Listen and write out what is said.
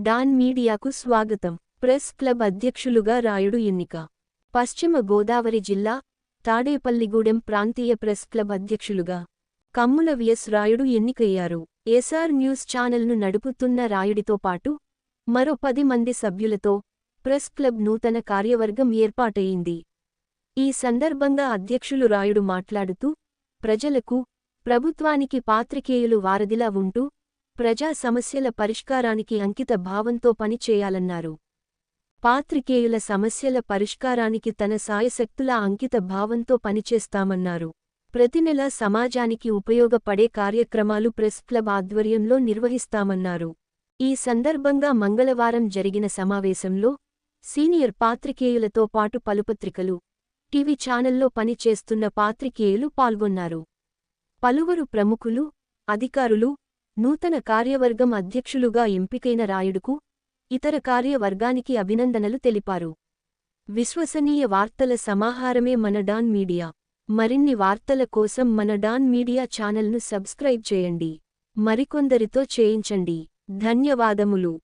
Don మీడియాకు స్వాగతం. Press club అధ్యక్షులుగా రాయుడు ఎన్నిక. పశ్చిమ గోదావరి జిల్లా తాడేపల్లిగూడెం ప్రాంతీయ ప్రెస్ క్లబ్ అధ్యక్షులుగా కమ్ముల విఎస్ రాయుడు ఎన్నికయ్యారు. ఎస్ఆర్ న్యూస్ ఛానల్ను నడుపుతున్న రాయుడితో పాటు మరో 10 మంది సభ్యులతో ప్రెస్ క్లబ్ నూతన కార్యవర్గం ఏర్పాటయింది. ఈ సందర్భంగా అధ్యక్షులు రాయుడు మాట్లాడుతూ, ప్రజలకు, ప్రభుత్వానికి పాత్రికేయులు వారధిలా ఉంటూ ప్రజా సమస్యల పరిష్కారానికి అంకిత భావంతో పనిచేయాలన్నారు. పాత్రికేయుల సమస్యల పరిష్కారానికి తన సాయశక్తులా అంకిత భావంతో పనిచేస్తామన్నారు. ప్రతి నెల సమాజానికి ఉపయోగపడే కార్యక్రమాలు ప్రెస్ క్లబ్ ఆధ్వర్యంలో నిర్వహిస్తామన్నారు. ఈ సందర్భంగా మంగళవారం జరిగిన సమావేశంలో సీనియర్ పాత్రికేయులతో పాటు పలుపత్రికలు, టీవీ ఛానల్లో పనిచేస్తున్న పాత్రికేయులు పాల్గొన్నారు. పలువురు ప్రముఖులు, అధికారులు నూతన కార్యవర్గం అధ్యక్షులుగా ఎంపికైన రాయుడుకు, ఇతర కార్యవర్గానికి అభినందనలు తెలిపారు. విశ్వసనీయ వార్తల సమాహారమే మన డాన్ మీడియా. మరిన్ని వార్తల కోసం మన డాన్ మీడియా ఛానల్ను సబ్స్క్రైబ్ చేయండి. మరికొందరితో చేయించండి. ధన్యవాదములు.